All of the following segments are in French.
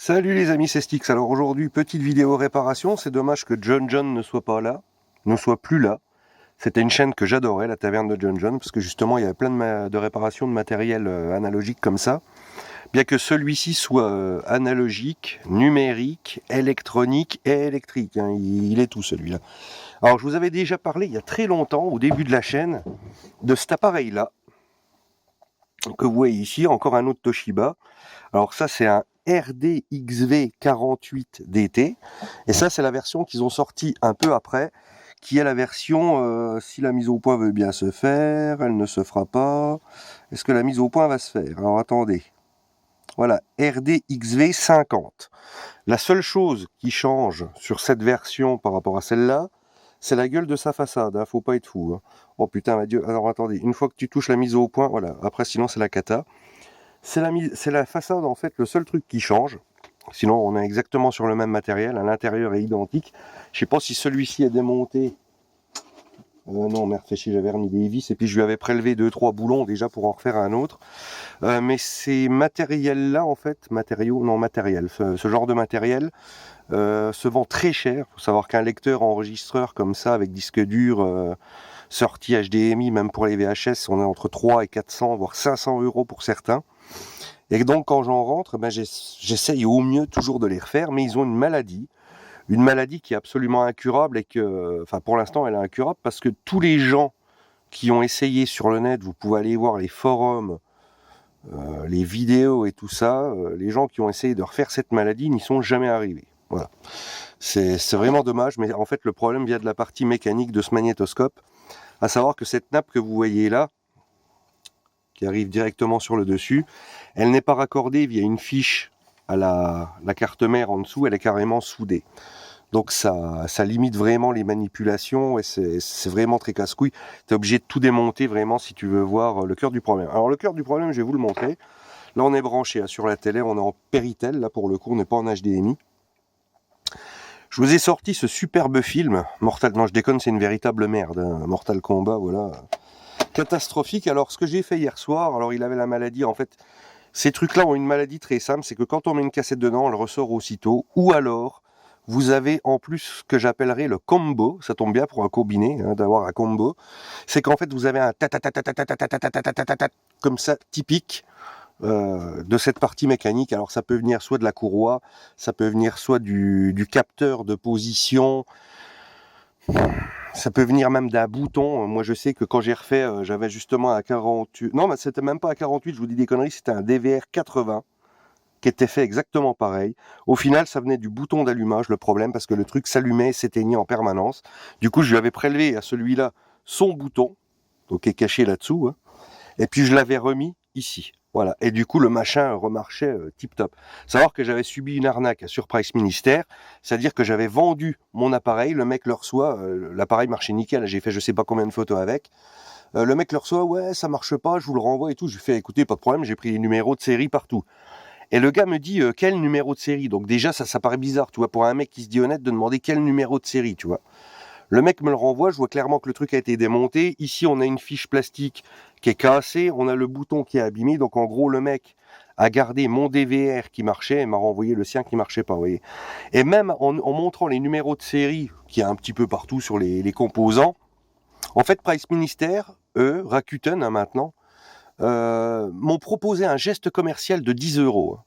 Salut les amis, c'est Stix. Alors aujourd'hui, petite vidéo réparation. C'est dommage que John John ne soit pas là, ne soit plus là. C'était une chaîne que j'adorais, la taverne de John John, parce que justement, il y avait plein de réparations de matériel analogique comme ça. Bien que celui-ci soit analogique, numérique, électronique et électrique. Hein. Il est tout celui-là. Alors je vous avais déjà parlé il y a très longtemps, au début de la chaîne, de cet appareil-là, que vous voyez ici, encore un autre Toshiba. Alors ça, c'est un RDXV48DT. Et ça, c'est la version qu'ils ont sortie un peu après, qui est la version, si la mise au point veut bien se faire, elle ne se fera pas. Est-ce que la mise au point va se faire? Alors attendez. Voilà, RDXV50. La seule chose qui change sur cette version par rapport à celle-là, c'est la gueule de sa façade. Hein, faut pas être fou. Hein. Oh putain, ma Dieu. Alors attendez, une fois que tu touches la mise au point, voilà. Après, sinon, c'est la cata. C'est la façade en fait, le seul truc qui change. Sinon, on est exactement sur le même matériel. À l'intérieur est identique. Je sais pas si celui-ci est démonté. Non, merde, fait chier, j'avais remis des vis et puis je lui avais prélevé 2-3 boulons déjà pour en refaire un autre. Mais ces matériels-là, en fait, ce genre de matériel se vend très cher. Il faut savoir qu'un lecteur enregistreur comme ça, avec disque dur, sortie HDMI, même pour les VHS, on est entre 3 et 400, voire 500 euros pour certains. Et donc quand j'en rentre, ben, j'essaye au mieux toujours de les refaire, mais ils ont une maladie qui est absolument incurable et que, enfin pour l'instant elle est incurable parce que tous les gens qui ont essayé sur le net, vous pouvez aller voir les forums, les vidéos et tout ça, les gens qui ont essayé de refaire cette maladie n'y sont jamais arrivés. Voilà. C'est vraiment dommage, mais en fait le problème vient de la partie mécanique de ce magnétoscope, à savoir que cette nappe que vous voyez là, qui arrive directement sur le dessus, elle n'est pas raccordée via une fiche à la carte mère en dessous, elle est carrément soudée. Donc ça limite vraiment les manipulations et c'est vraiment très casse-couille. Tu es obligé de tout démonter vraiment si tu veux voir le cœur du problème. Alors le cœur du problème, je vais vous le montrer. Là on est branché hein, sur la télé, on est en Péritel, là pour le coup on n'est pas en HDMI. Je vous ai sorti ce superbe film, Mortal, non je déconne c'est une véritable merde, hein. Mortal Kombat, voilà. Catastrophique. Alors ce que j'ai fait hier soir, alors il avait la maladie en fait, ces trucs-là ont une maladie très simple, c'est que quand on met une cassette dedans, elle ressort aussitôt, ou alors vous avez en plus ce que j'appellerais le combo, ça tombe bien pour un combiné, hein, d'avoir un combo, c'est qu'en fait vous avez un comme ça typique de cette partie mécanique. Alors ça peut venir soit de la courroie, ça peut venir soit du capteur de position, ça peut venir même d'un bouton. Moi, je sais que quand j'ai refait, j'avais justement un 48. Non, mais c'était même pas un 48, je vous dis des conneries, c'était un DVR 80 qui était fait exactement pareil. Au final, ça venait du bouton d'allumage, le problème, parce que le truc s'allumait et s'éteignait en permanence. Du coup, je lui avais prélevé à celui-là son bouton, donc qui est caché là-dessous, hein, et puis je l'avais remis ici. Voilà. Et du coup, le machin remarchait tip top. Savoir que j'avais subi une arnaque à Surprise Ministère, c'est-à-dire que j'avais vendu mon appareil, le mec le reçoit, l'appareil marchait nickel, j'ai fait je sais pas combien de photos avec. Le mec le reçoit, ouais, ça marche pas, je vous le renvoie et tout. Je lui fais écoutez, pas de problème, j'ai pris les numéros de série partout. Et le gars me dit quel numéro de série. Donc déjà, ça paraît bizarre, tu vois, pour un mec qui se dit honnête, de demander quel numéro de série, tu vois. Le mec me le renvoie, je vois clairement que le truc a été démonté. Ici, on a une fiche plastique qui est cassée, on a le bouton qui est abîmé. Donc en gros, le mec a gardé mon DVR qui marchait et m'a renvoyé le sien qui marchait pas, vous voyez. Et même en montrant les numéros de série, qui est un petit peu partout sur les composants, en fait, Price Minister, eux, Rakuten hein, maintenant, m'ont proposé un geste commercial de 10 euros.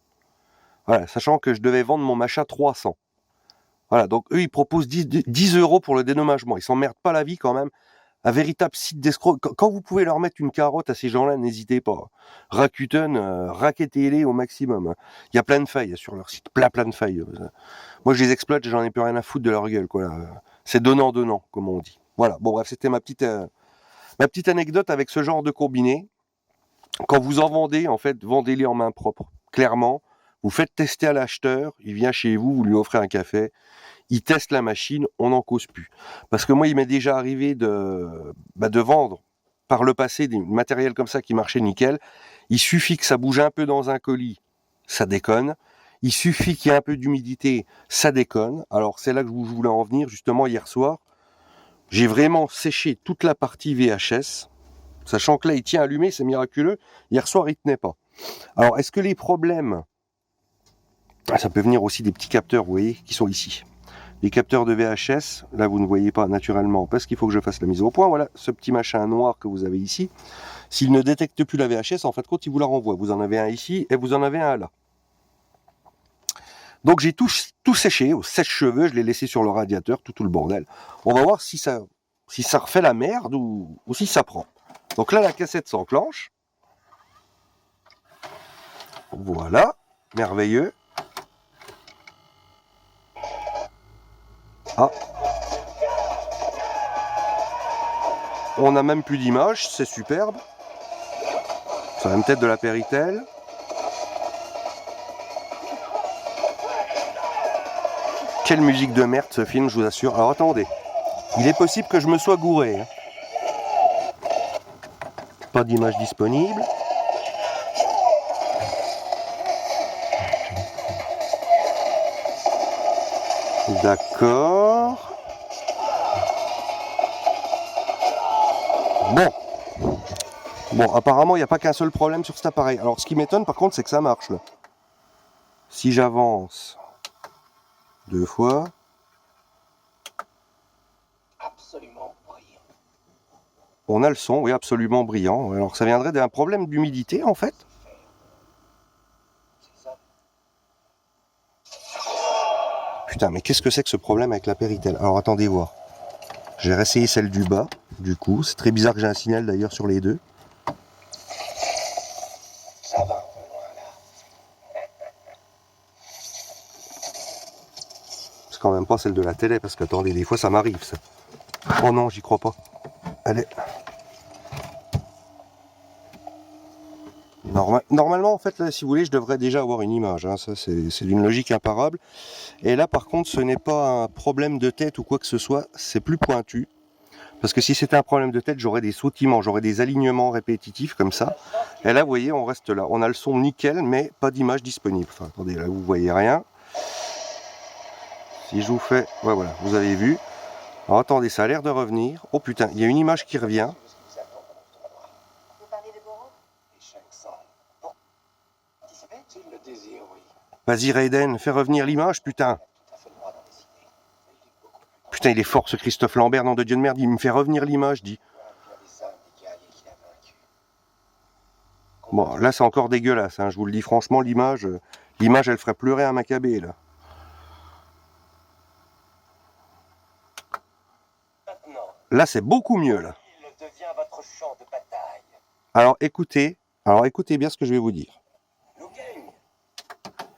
Voilà, sachant que je devais vendre mon machin 300. Voilà, donc eux, ils proposent 10 euros pour le dédommagement. Ils s'emmerdent pas la vie quand même. Un véritable site d'escroc. Quand vous pouvez leur mettre une carotte à ces gens-là, n'hésitez pas. Rakuten, raquettez-les au maximum. Hein. Il y a plein de failles sur leur site, plein de failles. Moi, je les exploite, j'en ai plus rien à foutre de leur gueule. Quoi. C'est donnant, comme on dit. Voilà, bon bref, c'était ma petite anecdote avec ce genre de combiné. Quand vous en vendez, en fait, vendez-les en main propre. Clairement, vous faites tester à l'acheteur, il vient chez vous, vous lui offrez un café, il teste la machine, on n'en cause plus. Parce que moi, il m'est déjà arrivé de vendre par le passé du matériel comme ça qui marchait nickel. Il suffit que ça bouge un peu dans un colis, ça déconne. Il suffit qu'il y ait un peu d'humidité, ça déconne. Alors c'est là que je voulais en venir, justement hier soir. J'ai vraiment séché toute la partie VHS, sachant que là il tient allumé, c'est miraculeux. Hier soir il tenait pas. Alors est-ce que les problèmes Ça peut venir aussi des petits capteurs, vous voyez, qui sont ici. Les capteurs de VHS, là vous ne voyez pas naturellement parce qu'il faut que je fasse la mise au point. Voilà, ce petit machin noir que vous avez ici. S'il ne détecte plus la VHS, en fait, quand il vous la renvoie, vous en avez un ici et vous en avez un là. Donc j'ai tout séché au sèche-cheveux, je l'ai laissé sur le radiateur, tout le bordel. On va voir si ça refait la merde ou si ça prend. Donc là, la cassette s'enclenche. Voilà, merveilleux. Ah. On n'a même plus d'image, c'est superbe. Ça va peut-être de la Péritel. Quelle musique de merde ce film, je vous assure. Alors attendez, il est possible que je me sois gouré. Hein. Pas d'image disponible. D'accord. Bon, apparemment, il n'y a pas qu'un seul problème sur cet appareil. Alors, ce qui m'étonne, par contre, c'est que ça marche, là. Si j'avance 2 fois... Absolument brillant. On a le son, oui, absolument brillant. Alors, ça viendrait d'un problème d'humidité, en fait. Putain, mais qu'est-ce que c'est que ce problème avec la Péritel? Alors, attendez voir. J'ai réessayé celle du bas, du coup. C'est très bizarre que j'ai un signal, d'ailleurs, sur les deux. Ça va, c'est quand même pas celle de la télé, parce que, attendez, des fois, ça m'arrive, ça. Oh non, j'y crois pas. Allez. Normalement, en fait, là, si vous voulez, je devrais déjà avoir une image. Hein. Ça, c'est d'une logique imparable. Et là, par contre, ce n'est pas un problème de tête ou quoi que ce soit. C'est plus pointu. Parce que si c'était un problème de tête, j'aurais des sautillements, j'aurais des alignements répétitifs comme ça. Et là, vous voyez, on reste là. On a le son nickel, mais pas d'image disponible. Enfin, attendez, là, vous voyez rien. Si je vous fais... Ouais, voilà, vous avez vu. Alors, attendez, ça a l'air de revenir. Oh putain, il y a une image qui revient. Vas-y Raiden, fais revenir l'image, putain. Putain, il est fort ce Christophe Lambert, nom de Dieu de merde, il me fait revenir l'image, dit. Bon, là c'est encore dégueulasse, hein, je vous le dis franchement, l'image elle ferait pleurer un Maccabée, là. Là c'est beaucoup mieux, là. Alors écoutez bien ce que je vais vous dire.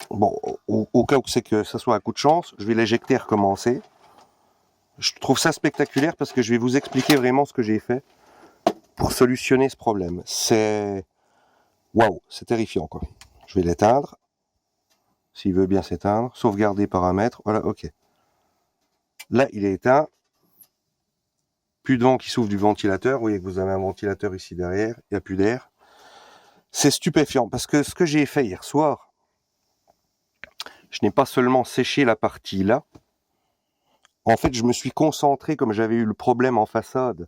Bon, au cas où c'est que ça soit un coup de chance, je vais l'éjecter et recommencer. Je trouve ça spectaculaire parce que je vais vous expliquer vraiment ce que j'ai fait pour solutionner ce problème. C'est... Waouh, c'est terrifiant, quoi. Je vais l'éteindre. S'il veut bien s'éteindre. Sauvegarder paramètres. Voilà, ok. Là, il est éteint. Plus de vent qui souffle du ventilateur. Vous voyez que vous avez un ventilateur ici derrière. Il n'y a plus d'air. C'est stupéfiant parce que ce que j'ai fait hier soir, je n'ai pas seulement séché la partie là. En fait, je me suis concentré, comme j'avais eu le problème en façade,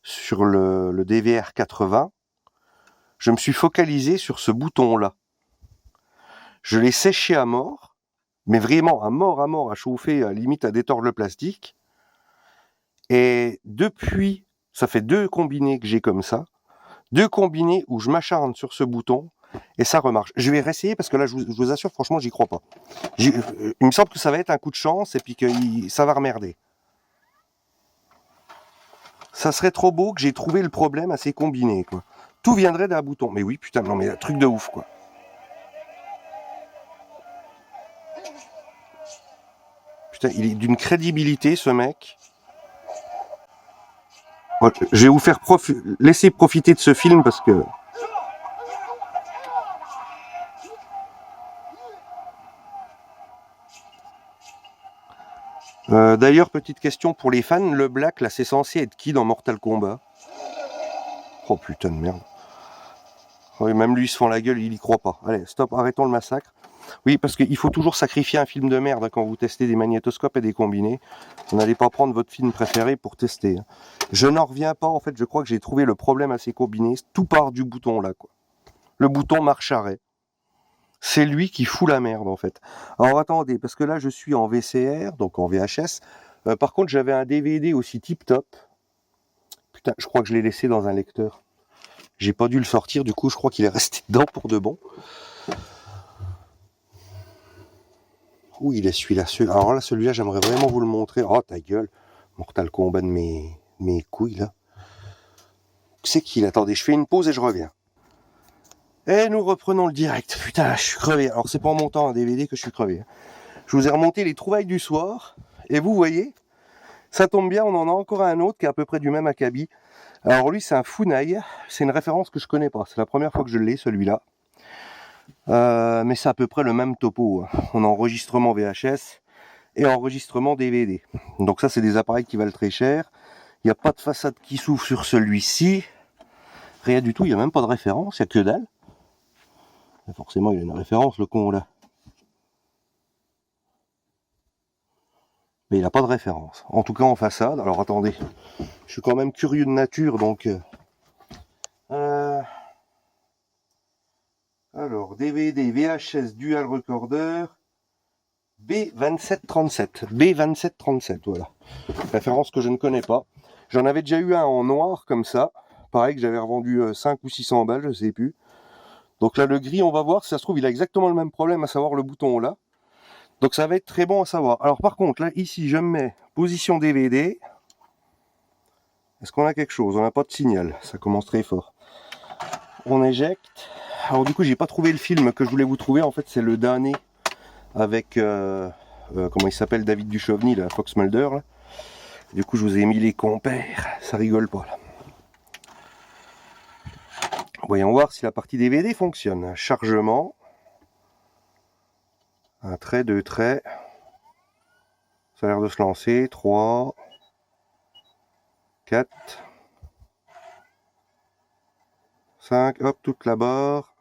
sur le DVR 80. Je me suis focalisé sur ce bouton-là. Je l'ai séché à mort, mais vraiment à mort, à chauffer, à limite à détordre le plastique. Et depuis, ça fait 2 combinés que j'ai comme ça. 2 combinés où je m'acharne sur ce bouton. Et ça remarche. Je vais réessayer parce que là, je vous assure, franchement, j'y crois pas. Il me semble que ça va être un coup de chance et puis que ça va remerder. Ça serait trop beau que j'ai trouvé le problème à ces combinés, quoi. Tout viendrait d'un bouton. Mais oui, putain, non, mais un truc de ouf, quoi. Putain, il est d'une crédibilité, ce mec. Je vais vous faire laisser profiter de ce film parce que... D'ailleurs, petite question pour les fans, le Black, là, c'est censé être qui dans Mortal Kombat? Oh putain de merde. Oui, même lui, il se fend la gueule, il y croit pas. Allez, stop, arrêtons le massacre. Oui, parce qu'il faut toujours sacrifier un film de merde quand vous testez des magnétoscopes et des combinés. Vous n'allez pas prendre votre film préféré pour tester. Je n'en reviens pas, en fait, je crois que j'ai trouvé le problème à ces combinés. Tout part du bouton là, quoi. Le bouton marche arrêt. C'est lui qui fout la merde en fait. Alors attendez, parce que là je suis en VCR, donc en VHS. Par contre j'avais un DVD aussi tip top. Putain, je crois que je l'ai laissé dans un lecteur. J'ai pas dû le sortir, du coup je crois qu'il est resté dedans pour de bon. Où il est celui-là, alors là celui-là j'aimerais vraiment vous le montrer. Oh ta gueule, Mortal Kombat de mes couilles là. C'est qu'il, attendez, je fais une pause et je reviens. Et nous reprenons le direct. Putain, je suis crevé. Alors c'est pas en montant un DVD que je suis crevé. Je vous ai remonté les trouvailles du soir. Et vous voyez, ça tombe bien, on en a encore un autre qui est à peu près du même acabit. Alors lui, c'est un Funai. C'est une référence que je connais pas. C'est la première fois que je l'ai, celui-là. Mais c'est à peu près le même topo. On a enregistrement VHS et enregistrement DVD. Donc ça, c'est des appareils qui valent très cher. Il n'y a pas de façade qui s'ouvre sur celui-ci. Rien du tout, il n'y a même pas de référence, il n'y a que dalle. Forcément, il y a une référence, le con, là. Mais il n'a pas de référence. En tout cas, en façade. Alors, attendez. Je suis quand même curieux de nature, donc... Alors, DVD, VHS, Dual Recorder, B2737. B2737, voilà. Référence que je ne connais pas. J'en avais déjà eu un en noir, comme ça. Pareil, que j'avais revendu 5 ou 600 balles, je sais plus. Donc là, le gris, on va voir. Si ça se trouve, il a exactement le même problème, à savoir le bouton là. Donc ça va être très bon à savoir. Alors par contre, là, ici, je mets position DVD. Est-ce qu'on a quelque chose? On n'a pas de signal. Ça commence très fort. On éjecte. Alors du coup, j'ai pas trouvé le film que je voulais vous trouver. En fait, c'est le dernier avec... comment il s'appelle? David Duchovny, là, Fox Mulder. Là. Du coup, je vous ai mis les compères. Ça rigole pas, là. Voyons voir si la partie DVD fonctionne. Chargement. Un trait, deux traits. Ça a l'air de se lancer. 3, 4, 5, hop, toute la barre.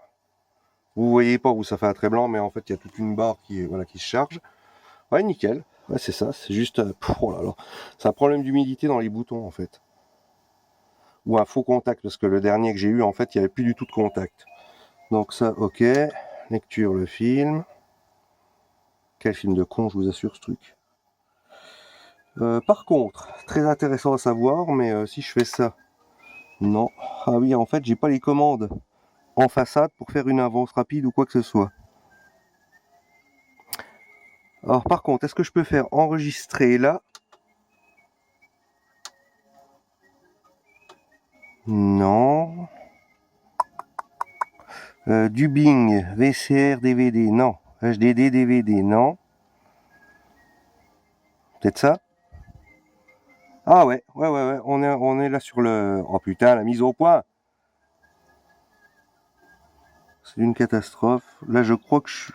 Vous voyez pas où ça fait un trait blanc, mais en fait, il y a toute une barre qui, voilà, qui se charge. Ouais, nickel. Ouais, c'est ça. C'est juste... oh là là. C'est un problème d'humidité dans les boutons, en fait. Ou un faux contact, parce que le dernier que j'ai eu, en fait, il n'y avait plus du tout de contact. Donc ça, ok. Lecture, le film. Quel film de con, je vous assure, ce truc. Par contre, très intéressant à savoir, mais si je fais ça... Non. Ah oui, en fait, j'ai pas les commandes en façade pour faire une avance rapide ou quoi que ce soit. Alors par contre, est-ce que je peux faire enregistrer là? Non. Dubbing, VCR, DVD, non. HDD, DVD, non. Peut-être ça? Ah ouais, ouais, on est là sur le... Oh putain, la mise au point. C'est une catastrophe. Là, je crois que je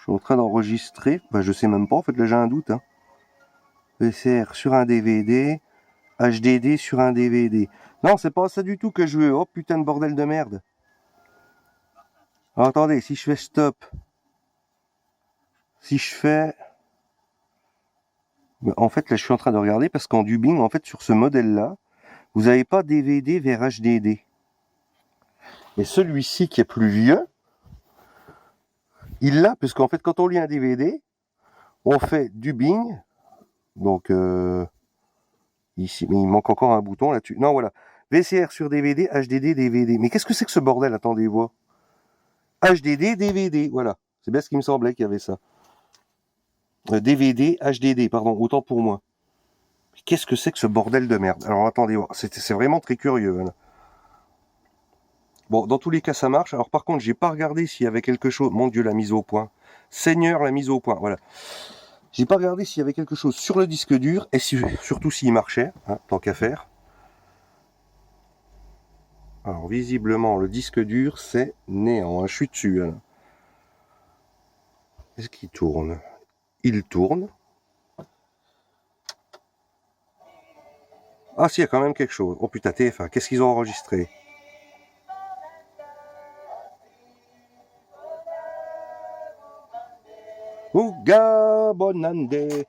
suis en train d'enregistrer. Bah, je sais même pas, en fait, là, j'ai un doute. Hein. VCR sur un DVD, HDD sur un DVD. Non, c'est pas ça du tout que je veux. Oh putain de bordel de merde. Alors, attendez, si je fais stop, si je fais... En fait, là, je suis en train de regarder parce qu'en dubbing, en fait, sur ce modèle-là, vous n'avez pas DVD vers HDD. Et celui-ci, qui est plus vieux, il l'a, puisqu'en fait, quand on lit un DVD, on fait dubbing. Donc, ici, mais il manque encore un bouton là-dessus. Non, voilà. VCR sur DVD, HDD, DVD. Mais qu'est-ce que c'est que ce bordel? Attendez, voir. HDD, DVD, voilà. C'est bien ce qui me semblait qu'il y avait ça. DVD, HDD, pardon, autant pour moi. Qu'est-ce que c'est que ce bordel de merde? Alors attendez, c'est vraiment très curieux. Hein. Bon, dans tous les cas, ça marche. Alors par contre, j'ai pas regardé s'il y avait quelque chose. Mon Dieu, la mise au point. Seigneur, la mise au point. Voilà. J'ai pas regardé s'il y avait quelque chose sur le disque dur et surtout s'il marchait, hein, tant qu'à faire. Alors visiblement, le disque dur, c'est néant. Hein. Je suis dessus. Hein. Est-ce qu'il tourne? Il tourne. Ah si, il y a quand même quelque chose. Oh putain, TF1, qu'est-ce qu'ils ont enregistré? Ouga Bonande.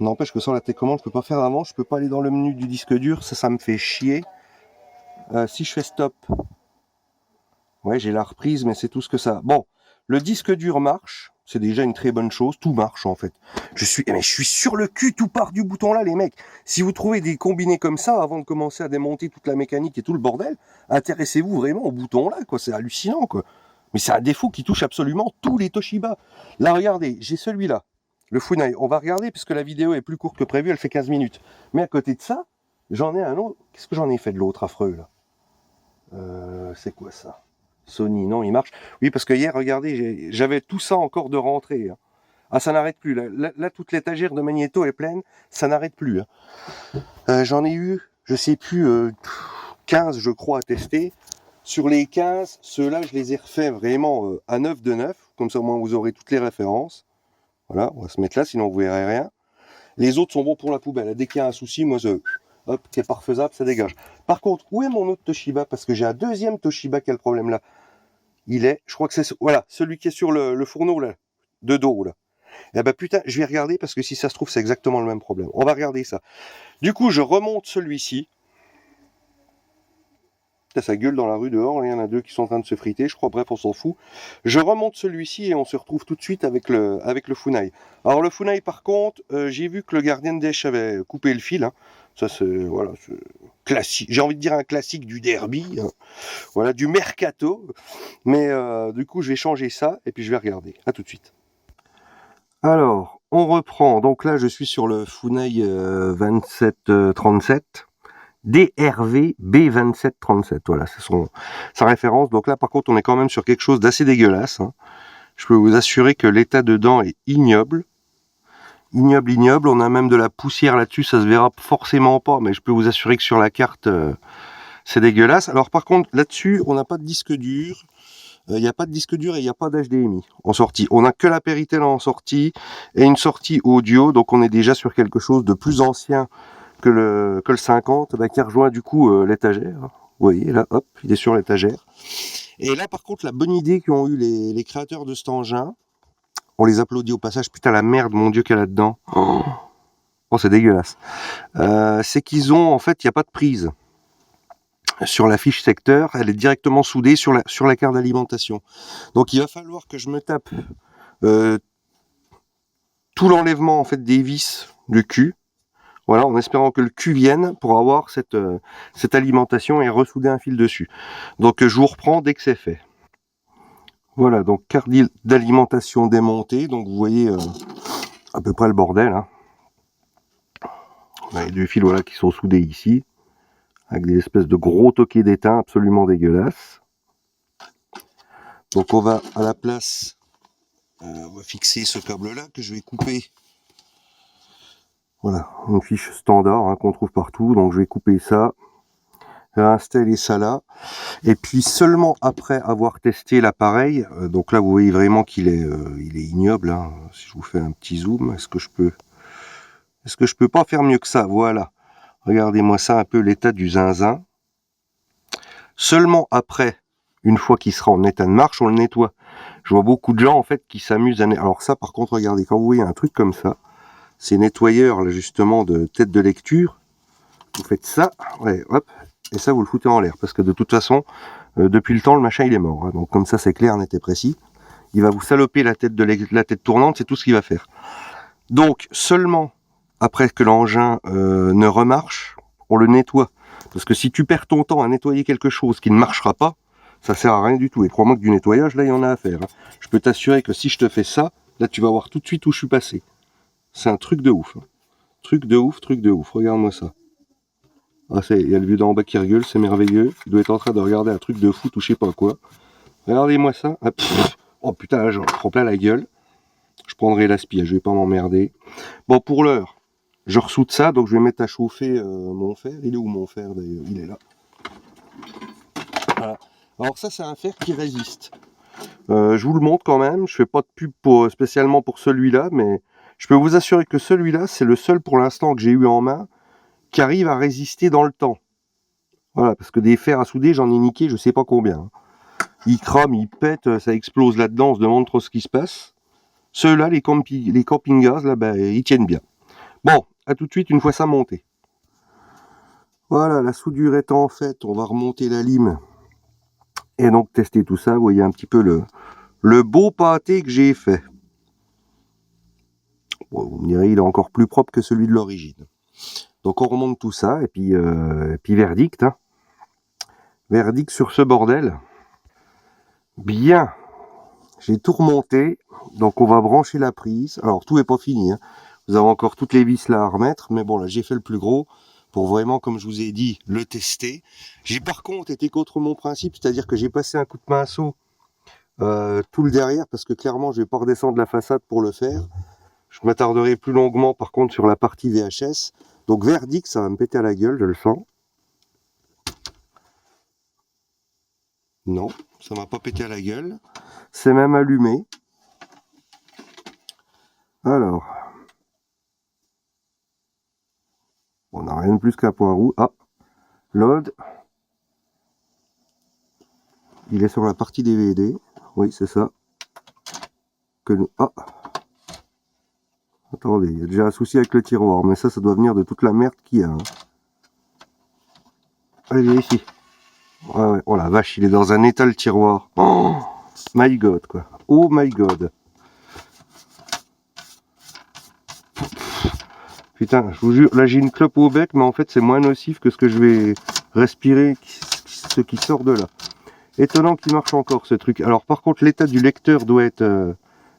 N'empêche que sans la télécommande, je peux pas faire avant, je peux pas aller dans le menu du disque dur, ça me fait chier. Si je fais stop, ouais, j'ai la reprise, mais c'est tout ce que ça. Bon, le disque dur marche, c'est déjà une très bonne chose, tout marche en fait. Je suis sur le cul, tout part du bouton là, les mecs. Si vous trouvez des combinés comme ça, avant de commencer à démonter toute la mécanique et tout le bordel, intéressez-vous vraiment au bouton là, quoi. C'est hallucinant, quoi. Mais c'est un défaut qui touche absolument tous les Toshiba. Là, regardez, j'ai celui-là, le Funai. On va regarder, puisque la vidéo est plus courte que prévu, elle fait 15 minutes. Mais à côté de ça, j'en ai un autre. Qu'est-ce que j'en ai fait de l'autre affreux là? C'est quoi ça? Sony, non, il marche. Oui, parce que hier, regardez, j'avais tout ça encore de rentrée. Hein. Ah, ça n'arrête plus. Là, toute l'étagère de magnéto est pleine. Ça n'arrête plus. Hein. J'en ai eu, je sais plus, 15, je crois, à tester. Sur les 15, ceux-là, je les ai refaits vraiment à 9 de 9. Comme ça, au moins, vous aurez toutes les références. Voilà, on va se mettre là, sinon vous verrez rien. Les autres sont bons pour la poubelle. Dès qu'il y a un souci, moi, hop, qui est pas refaisable, ça dégage. Par contre, où est mon autre Toshiba? Parce que j'ai un deuxième Toshiba qui a le problème là. Il est, je crois que c'est, voilà, celui qui est sur le fourneau là, de dos là. Eh ben putain, je vais regarder parce que si ça se trouve, c'est exactement le même problème. On va regarder ça. Du coup, je remonte celui-ci. Ça gueule dans la rue dehors, il y en a deux qui sont en train de se friter, je crois, bref, on s'en fout. Je remonte celui-ci et on se retrouve tout de suite avec le Funai. Alors le Funai, par contre, j'ai vu que le gardien de Desch avait coupé le fil. Hein. Ça, c'est, voilà, classique. J'ai envie de dire un classique du derby, hein. Voilà, du mercato. Mais du coup, je vais changer ça et puis je vais regarder. À tout de suite. Alors, on reprend. Donc là, je suis sur le Funai 2737. DRV B2737, voilà, c'est sa référence. Donc là, par contre, on est quand même sur quelque chose d'assez dégueulasse. Hein. Je peux vous assurer que l'état dedans est ignoble. Ignoble, ignoble. On a même de la poussière là-dessus, ça se verra forcément pas, mais je peux vous assurer que sur la carte, c'est dégueulasse. Alors par contre, là-dessus, on n'a pas de disque dur. Il n'y a pas de disque dur et il n'y a pas d'HDMI en sortie. On n'a que la Péritel en sortie et une sortie audio, donc on est déjà sur quelque chose de plus ancien que le 50, bah, qui rejoint du coup l'étagère. Vous voyez, là, hop, il est sur l'étagère. Et là, par contre, la bonne idée qu'ont eu les créateurs de cet engin, on les applaudit au passage, putain, la merde, mon Dieu, qu'il y a là-dedans. Oh, c'est dégueulasse. C'est qu'ils ont, en fait, il n'y a pas de prise. Sur la fiche secteur, elle est directement soudée sur la carte d'alimentation. Donc, il va falloir que je me tape tout l'enlèvement, en fait, des vis du cul. Voilà, en espérant que le cul vienne pour avoir cette alimentation et ressouder un fil dessus. Donc je vous reprends dès que c'est fait. Voilà, donc carte d'alimentation démontée. Donc vous voyez à peu près le bordel. Hein. On a les deux fils voilà, qui sont soudés ici. Avec des espèces de gros toquets d'étain absolument dégueulasses. Donc on va à la place, on va fixer ce câble là que je vais couper. Voilà, une fiche standard hein, qu'on trouve partout, donc je vais couper ça, installer ça là, et puis seulement après avoir testé l'appareil, donc là vous voyez vraiment qu'il est, il est ignoble, hein. Si je vous fais un petit zoom, est-ce que je peux pas faire mieux que ça? Voilà, regardez-moi ça un peu l'état du zinzin. Seulement après, une fois qu'il sera en état de marche, on le nettoie. Je vois beaucoup de gens en fait qui s'amusent à... Alors ça par contre, regardez, quand vous voyez un truc comme ça, ces nettoyeurs là justement de tête de lecture, vous faites ça, ouais, hop, et ça vous le foutez en l'air, parce que de toute façon, depuis le temps le machin il est mort, hein, donc comme ça c'est clair, net et précis, il va vous saloper la tête tournante, c'est tout ce qu'il va faire. Donc seulement après que l'engin ne remarche, on le nettoie, parce que si tu perds ton temps à nettoyer quelque chose qui ne marchera pas, ça sert à rien du tout, et crois-moi que du nettoyage là il y en a à faire, hein. Je peux t'assurer que si je te fais ça, là tu vas voir tout de suite où je suis passé. C'est un truc de ouf. Hein. Truc de ouf. Regarde-moi ça. Ah, il y a le vieux d'en bas qui rigole, c'est merveilleux. Il doit être en train de regarder un truc de foot ou je sais pas quoi. Regardez-moi ça. Ah, oh putain, là, j'en prends plein la gueule. Je prendrai l'aspi, je vais pas m'emmerder. Bon, pour l'heure, je ressoude ça, donc je vais mettre à chauffer mon fer. Il est où mon fer d'ailleurs? Il est là. Voilà. Alors ça, c'est un fer qui résiste. Je vous le montre quand même. Je fais pas de pub spécialement pour celui-là, mais je peux vous assurer que celui-là, c'est le seul pour l'instant que j'ai eu en main qui arrive à résister dans le temps. Voilà, parce que des fers à souder, j'en ai niqué je sais pas combien. Ils crament, ils pètent, ça explose là-dedans, on se demande trop ce qui se passe. Ceux-là, les camping-gaz, là, ben, ils tiennent bien. Bon, à tout de suite une fois ça monté. Voilà, la soudure étant faite, on va remonter la lime et donc tester tout ça. Vous voyez un petit peu le beau pâté que j'ai fait. Bon, vous me direz, il est encore plus propre que celui de l'origine. Donc on remonte tout ça et puis verdict. Hein. Verdict sur ce bordel. Bien, j'ai tout remonté. Donc on va brancher la prise. Alors tout n'est pas fini. Hein. Vous avez encore toutes les vis là à remettre. Mais bon, là j'ai fait le plus gros pour vraiment, comme je vous ai dit, le tester. J'ai par contre été contre mon principe. C'est-à-dire que j'ai passé un coup de pinceau tout le derrière. Parce que clairement, je vais pas redescendre la façade pour le faire. Je m'attarderai plus longuement par contre sur la partie VHS. Donc verdict, ça va me péter à la gueule, je le sens. Non, ça m'a pas pété à la gueule. C'est même allumé. Alors. On n'a rien de plus qu'un poireau. Ah, load. Il est sur la partie DVD. Oui, c'est ça. Que nous... Ah. Attendez, il y a déjà un souci avec le tiroir. Mais ça doit venir de toute la merde qu'il y a. Hein. Allez, viens ici. Ouais, ouais. Oh la vache, il est dans un état le tiroir. Oh my god, quoi. Oh my god. Putain, je vous jure, là j'ai une clope au bec, mais en fait c'est moins nocif que ce que je vais respirer, ce qui sort de là. Étonnant qu'il marche encore ce truc. Alors par contre l'état du lecteur doit être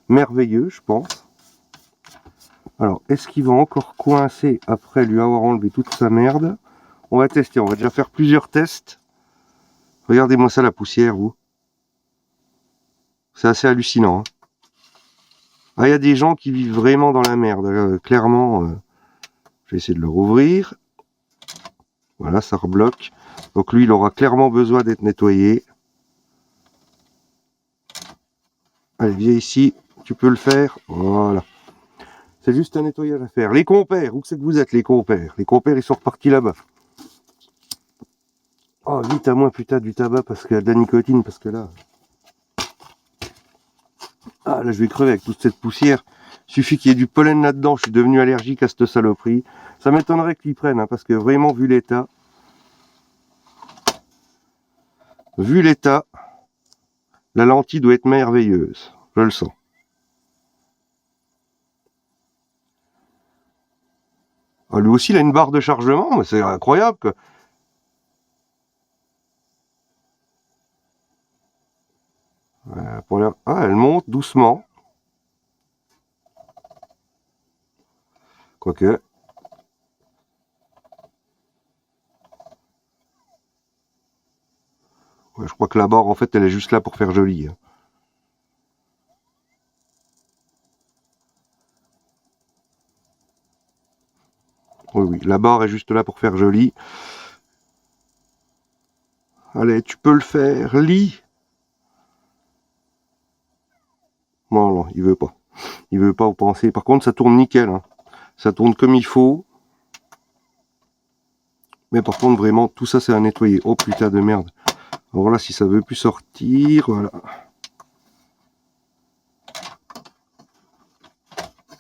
merveilleux, je pense. Alors est-ce qu'il va encore coincer après lui avoir enlevé toute sa merde? On va tester, on va déjà faire plusieurs tests. Regardez-moi ça la poussière, vous. C'est assez hallucinant. Hein. Ah, il y a des gens qui vivent vraiment dans la merde, clairement. Je vais essayer de le rouvrir. Voilà, ça rebloque. Donc lui, il aura clairement besoin d'être nettoyé. Allez, viens ici. Tu peux le faire. Voilà. C'est juste un nettoyage à faire. Les compères, où c'est que vous êtes, les compères? Les compères, ils sont repartis là-bas. Oh, vite à moi, putain, du tabac, parce qu'il y a de la nicotine, parce que là... Ah, là, je vais crever avec toute cette poussière. Suffit qu'il y ait du pollen là-dedans. Je suis devenu allergique à cette saloperie. Ça m'étonnerait qu'ils prennent, hein, parce que vraiment, vu l'état, la lentille doit être merveilleuse. Je le sens. Ah, lui aussi, il a une barre de chargement, mais c'est incroyable, quoi. Ah, elle monte doucement. Quoique. Ouais, je crois que la barre, en fait, elle est juste là pour faire joli. Hein. Oui, oui, la barre est juste là pour faire joli. Allez, tu peux le faire. Lis. Non, non, il veut pas. Il veut pas vous penser. Par contre, ça tourne nickel. Hein. Ça tourne comme il faut. Mais par contre, vraiment, tout ça, c'est à nettoyer. Oh putain de merde. Alors là, si ça veut plus sortir, voilà.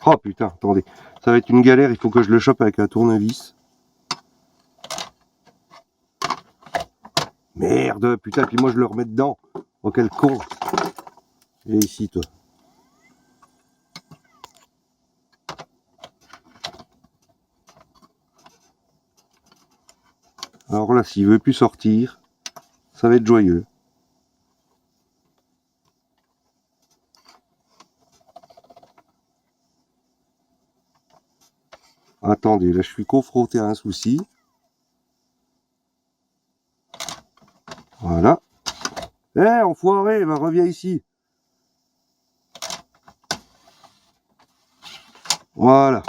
Oh putain, attendez. Ça va être une galère, il faut que je le chope avec un tournevis. Merde, putain, puis moi je le remets dedans. Oh quel con. Viens ici, toi. Alors là, s'il veut plus sortir, ça va être joyeux. Attendez, là je suis confronté à un souci. Voilà. Eh, enfoiré, va, reviens ici. Voilà.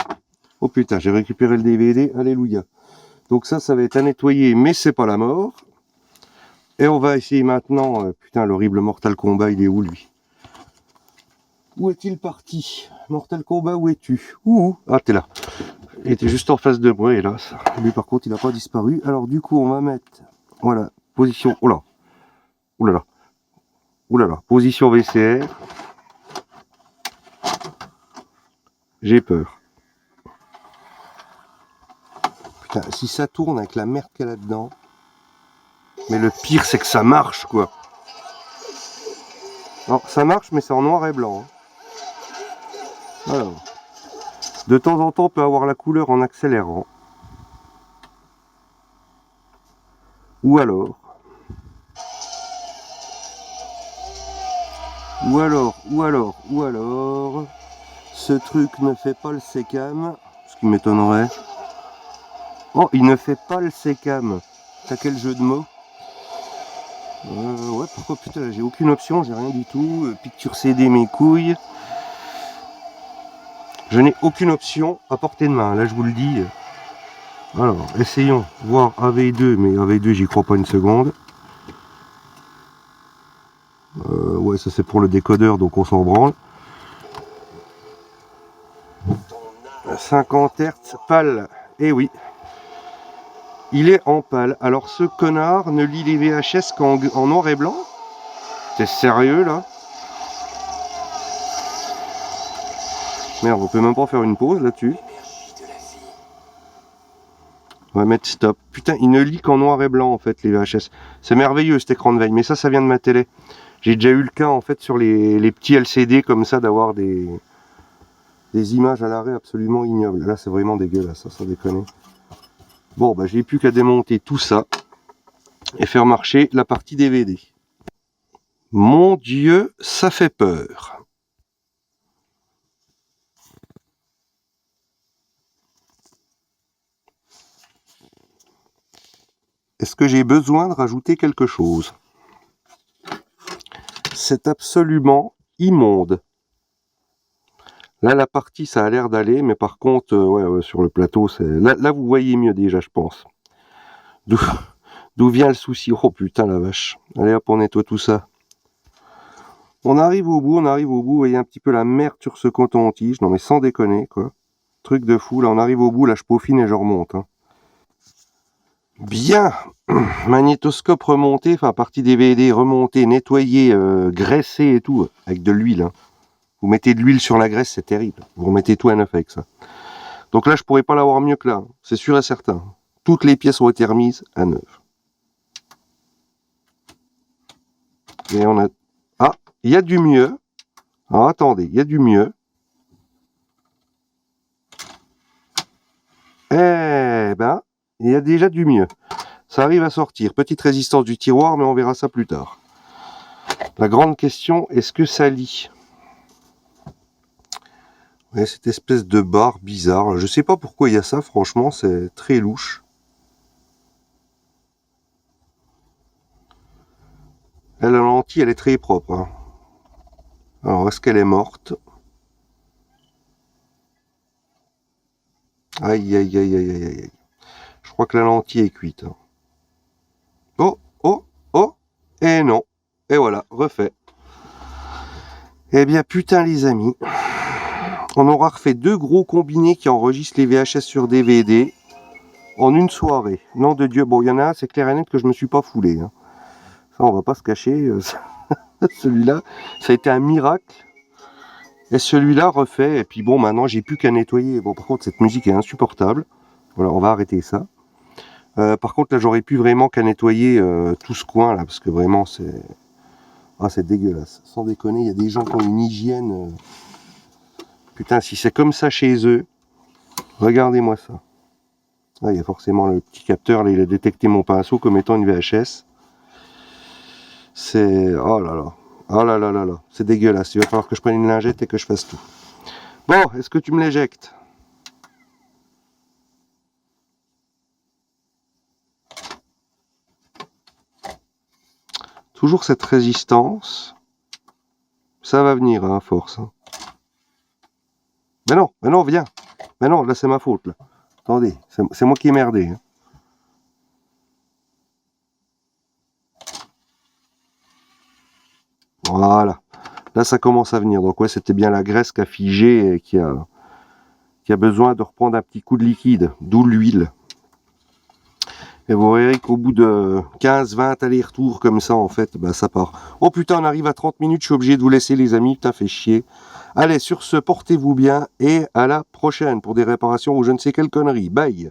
Oh putain, j'ai récupéré le DVD, alléluia. Donc ça va être à nettoyer, mais c'est pas la mort. Et on va essayer maintenant, putain, l'horrible Mortal Kombat, il est où lui? Où est-il parti? Mortal Kombat, où es-tu? Ouh, ah t'es là. Il était juste en face de moi, hélas. Lui par contre, il n'a pas disparu. Alors du coup, on va mettre, voilà, position, oh là, oh là là, oh là là, position VCR. J'ai peur. Putain, si ça tourne avec la merde qu'il y a là-dedans. Mais le pire, c'est que ça marche, quoi. Non, ça marche, mais c'est en noir et blanc. Hein. Alors, de temps en temps, on peut avoir la couleur en accélérant. Ou alors, ce truc ne fait pas le sécam, ce qui m'étonnerait. Oh, il ne fait pas le sécam. T'as quel jeu de mots? Ouais, pourquoi putain, j'ai aucune option, j'ai rien du tout. Picture CD, mes couilles. Je n'ai aucune option à portée de main, là je vous le dis. Alors, essayons, voir AV2, mais AV2 j'y crois pas une seconde. Ouais, ça c'est pour le décodeur, donc on s'en branle. 50 Hz, pâle, eh oui. Il est en pâle. Alors ce connard ne lit les VHS qu'en noir et blanc? T'es sérieux là? Merde, on peut même pas faire une pause là-dessus. On va mettre stop. Putain, il ne lit qu'en noir et blanc en fait les VHS. C'est merveilleux cet écran de veille, mais ça vient de ma télé. J'ai déjà eu le cas en fait sur les petits LCD comme ça d'avoir des images à l'arrêt absolument ignobles. Là c'est vraiment dégueulasse, ça, sans déconner. Bon, bah j'ai plus qu'à démonter tout ça et faire marcher la partie DVD. Mon Dieu, ça fait peur. Est-ce que j'ai besoin de rajouter quelque chose? C'est absolument immonde. Là, la partie, ça a l'air d'aller, mais par contre, ouais, sur le plateau, c'est là, vous voyez mieux déjà, je pense. D'où vient le souci? Oh putain, la vache. Allez hop, on nettoie tout ça. On arrive au bout, vous voyez un petit peu la merde sur ce coton-tige. Non mais sans déconner, quoi. Truc de fou, là, on arrive au bout, là, je peaufine et je remonte. Hein. Bien, magnétoscope remonté, enfin partie DVD remontée, nettoyée, graissée et tout, avec de l'huile. Hein. Vous mettez de l'huile sur la graisse, c'est terrible. Vous remettez tout à neuf avec ça. Donc là, je pourrais pas l'avoir mieux que là. C'est sûr et certain. Toutes les pièces ont été remises à neuf. Et on a... Ah, il y a du mieux. Alors attendez, il y a du mieux. Eh ben, il y a déjà du mieux. Ça arrive à sortir. Petite résistance du tiroir, mais on verra ça plus tard. La grande question, est-ce que ça lit? Ouais, cette espèce de barre bizarre. Je sais pas pourquoi il y a ça, franchement, c'est très louche. Elle, la lentille, elle est très propre. Hein. Alors, est-ce qu'elle est morte? Aïe, aïe, aïe, aïe, aïe, aïe. Je crois que la lentille est cuite. Hein. Oh, oh, oh, et non. Et voilà, refait. Eh bien, putain, les amis. On aura refait 2 gros combinés qui enregistrent les VHS sur DVD en une soirée. Nom de Dieu. Bon, il y en a un, c'est clair et net que je me suis pas foulé. Hein. Ça, on va pas se cacher. Celui-là, ça a été un miracle. Et celui-là refait. Et puis bon, maintenant, j'ai plus qu'à nettoyer. Bon, par contre, cette musique est insupportable. Voilà, on va arrêter ça. Par contre, là, j'aurais pu vraiment qu'à nettoyer tout ce coin là, parce que vraiment, c'est... Ah, c'est dégueulasse. Sans déconner, il y a des gens qui ont une hygiène... Putain, si c'est comme ça chez eux, regardez-moi ça. Ah, il y a forcément le petit capteur, là, il a détecté mon pinceau comme étant une VHS. C'est... Oh là là. Oh là là là là. C'est dégueulasse. Il va falloir que je prenne une lingette et que je fasse tout. Bon, est-ce que tu me l'éjectes? Toujours cette résistance. Ça va venir, hein, à force. Hein. Mais non, viens. Mais non, là c'est ma faute. Là. Attendez, c'est moi qui ai merdé. Hein. Voilà. Là ça commence à venir. Donc ouais, c'était bien la graisse qui a figé et qui a besoin de reprendre un petit coup de liquide. D'où l'huile. Et vous verrez qu'au bout de 15-20 allers-retours comme ça, en fait, bah, ça part. Oh putain, on arrive à 30 minutes, je suis obligé de vous laisser les amis, putain, fait chier. Allez, sur ce, portez-vous bien et à la prochaine pour des réparations ou je ne sais quelle connerie. Bye.